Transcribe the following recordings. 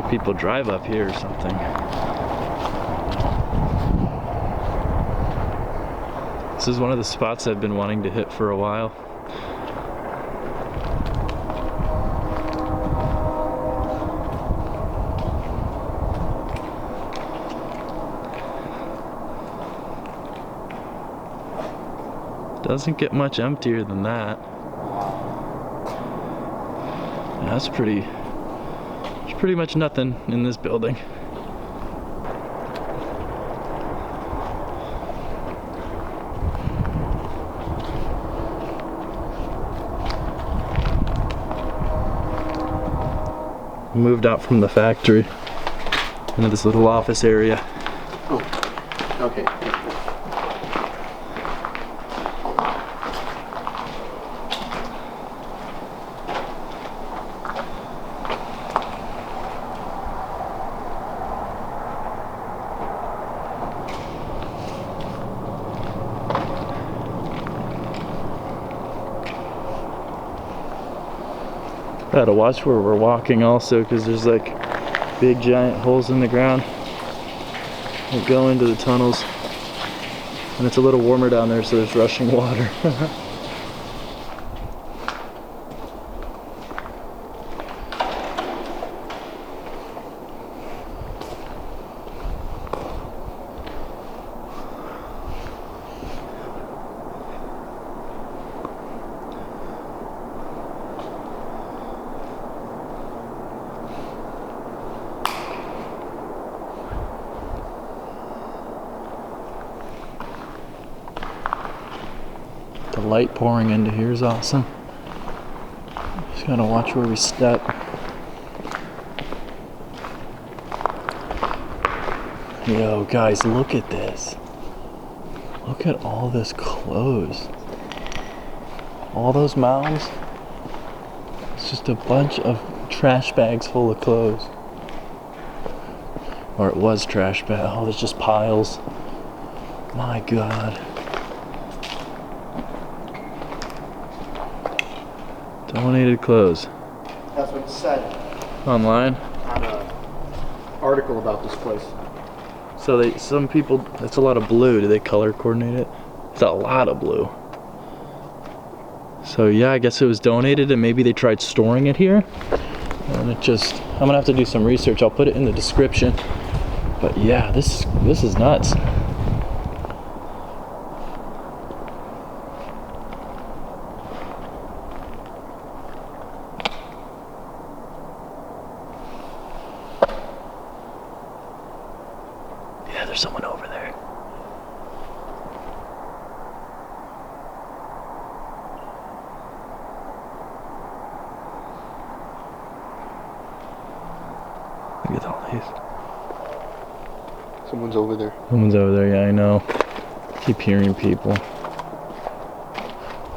like people drive up here or something. This is one of the spots I've been wanting to hit for a while. Doesn't get much emptier than that. That's pretty, there's pretty much nothing in this building. Moved out from the factory into this little office area. Oh, okay. Gotta watch where we're walking also, because there's like big giant holes in the ground that go into the tunnels, and it's a little warmer down there, so there's rushing water. The light pouring into here is awesome. Just gotta watch where we step. Yo, guys, look at this. Look at all this clothes. All those mounds. It's just a bunch of trash bags full of clothes. Or it was trash bag. Oh, there's just piles. My God. Donated clothes. That's what it said Online? on an article about this place. So some people, that's a lot of blue. Do they color coordinate it? It's a lot of blue. So yeah, I guess it was donated, and maybe they tried storing it here. And it just, I'm gonna have to do some research. I'll put it in the description. But yeah, this is nuts. Yeah, there's someone over there. Look at all these. Someone's over there. Someone's over there, yeah, I know. Keep hearing people.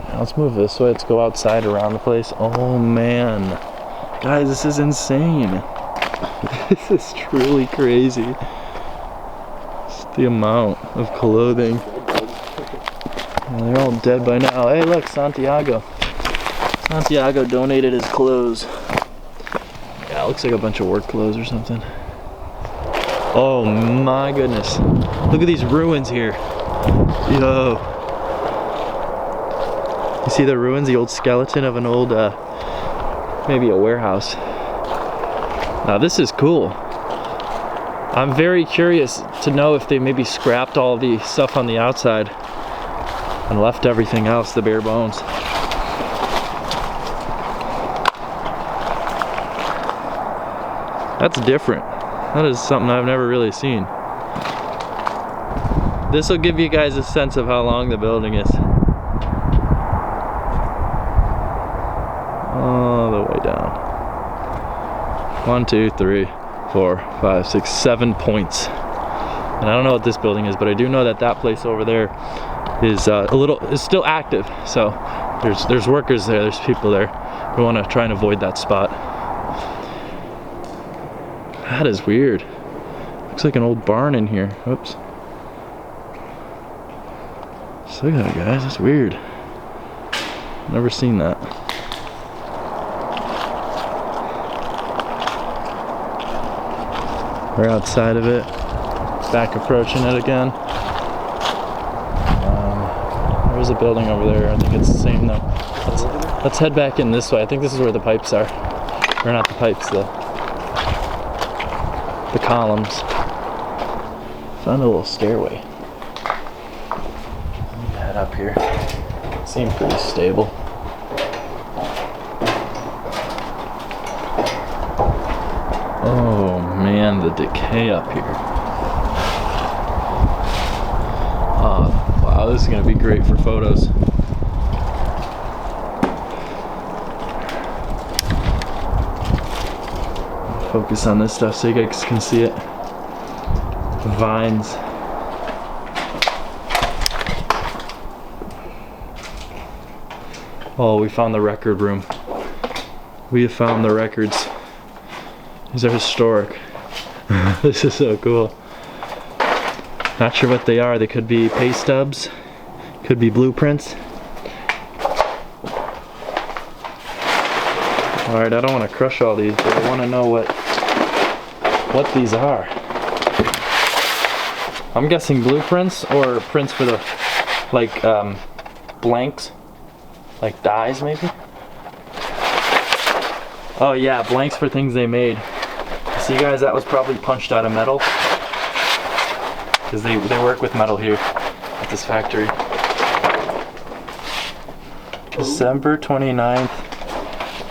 Now let's move this way. Let's go outside around the place. Oh man. Guys, this is insane. This is truly crazy. Just the amount of clothing. Well, they're all dead by now. Hey, look, Santiago. Santiago donated his clothes. Yeah, it looks like a bunch of work clothes or something. Oh my goodness. Look at these ruins here. Yo. You see the ruins? The old skeleton of an old, maybe a warehouse. Now this is cool. I'm very curious to know if they maybe scrapped all the stuff on the outside and left everything else, the bare bones. That's different. That is something I've never really seen. This will give you guys a sense of how long the building is. All the way down. 1, 2, 3, 4, 5, 6, 7 points. And I don't know what this building is, but I do know that that place over there is is still active. So there's workers there, there's people there. We want to try and avoid that spot. That is weird. Looks like an old barn in here. Oops. Just look at that, guys. That's weird. Never seen that. We're outside of it. Back approaching it again. There's a building over there. I think it's the same though. Let's head back in this way. I think this is where the pipes are. Or not the pipes, the columns. Found a little stairway. Head up here. Seemed pretty stable. Oh man, the decay up here. Oh, wow, this is gonna be great for photos. Focus on this stuff so you guys can see it. The vines. Oh, we found the record room. We have found the records. These are historic. This is so cool. Not sure what they are. They could be pay stubs, could be blueprints. Alright, I don't want to crush all these, but I want to know what these are. I'm guessing blueprints or prints for the, like, blanks. Like dies, maybe? Oh yeah, blanks for things they made. See guys, that was probably punched out of metal. Because they work with metal here at this factory. December 29th,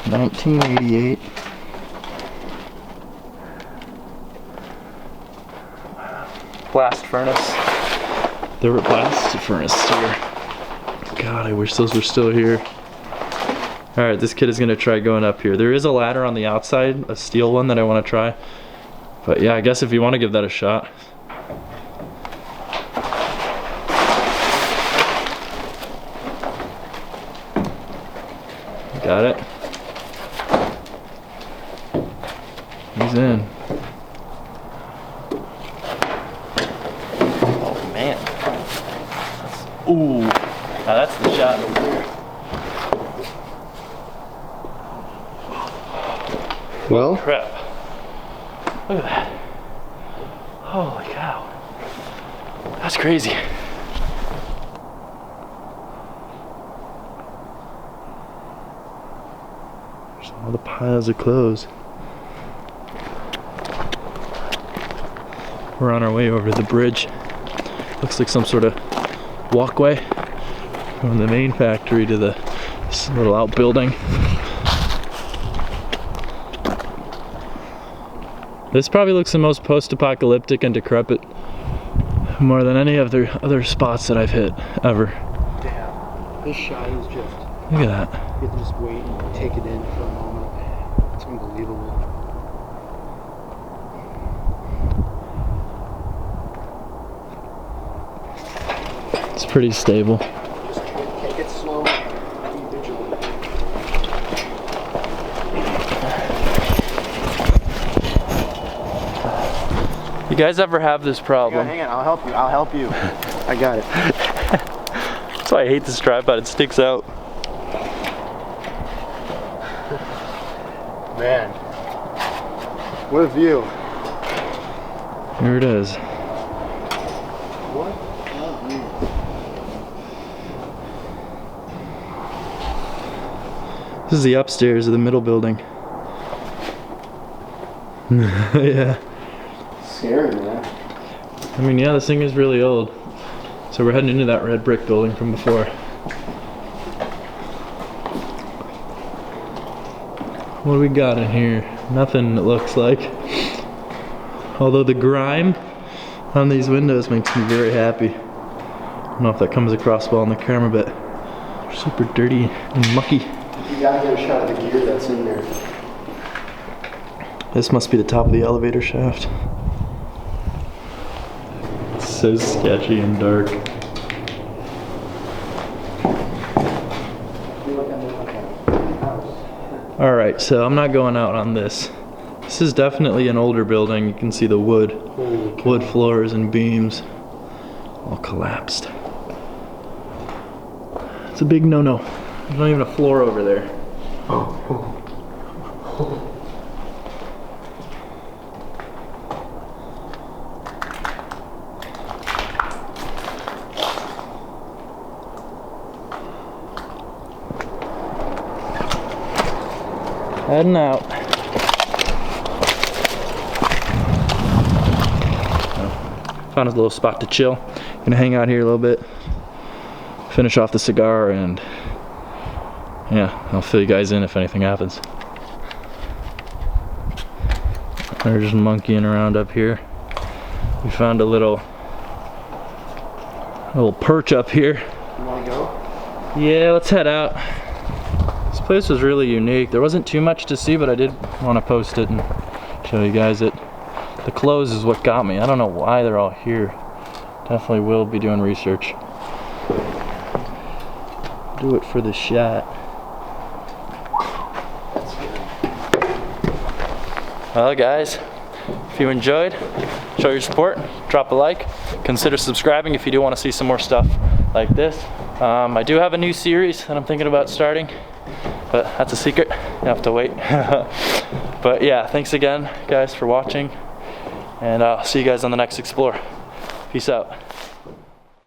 1988. Blast furnace. There were blast furnace here. God, I wish those were still here. Alright, this kid is gonna try going up here. There is a ladder on the outside, a steel one that I wanna try. But yeah, I guess if you wanna give that a shot. Got it? He's in. Oh man. Ooh, now that's the shot over there. Well, Crap. Look at that. Holy cow. That's crazy. There's all the piles of clothes. We're on our way over to the bridge. Looks like some sort of walkway from the main factory to this little outbuilding. This probably looks the most post-apocalyptic and decrepit, more than any of the other spots that I've hit ever. damn. This shot is just, Look at that. you have to just wait and take it in for a moment. It's unbelievable. It's pretty stable. Just take it slow, be vigilant. You guys ever have this problem? Hang on, I'll help you. I'll help you. I got it. That's why I hate this tripod, it sticks out. Man. What a view. Here it is. What a view. This is the upstairs of the middle building. Yeah. Scary, man. I mean, yeah, this thing is really old. So we're heading into that red brick building from before. What do we got in here? Nothing, it looks like. Although the grime on these windows makes me very happy. I don't know if that comes across well on the camera, but they're super dirty and mucky. You gotta get a shot of the gear that's in there. This must be the top of the elevator shaft. It's so sketchy and dark. Alright, so I'm not going out on this. This is definitely an older building. You can see the wood floors and beams all collapsed. It's a big no-no. There's not even a floor over there. Heading out. Found a little spot to chill. Gonna hang out here a little bit, finish off the cigar, and yeah, I'll fill you guys in if anything happens. They're just monkeying around up here. We found a little perch up here. You wanna go? Yeah, let's head out. This place was really unique. There wasn't too much to see, but I did want to post it and show you guys it. The clothes is what got me. I don't know why they're all here. Definitely will be doing research. Do it for the shot. Well guys, if you enjoyed, show your support, drop a like, consider subscribing if you do want to see some more stuff like this. I do have a new series that I'm thinking about starting, but that's a secret, you have to wait. But yeah, thanks again guys for watching, and I'll see you guys on the next Explore. Peace out.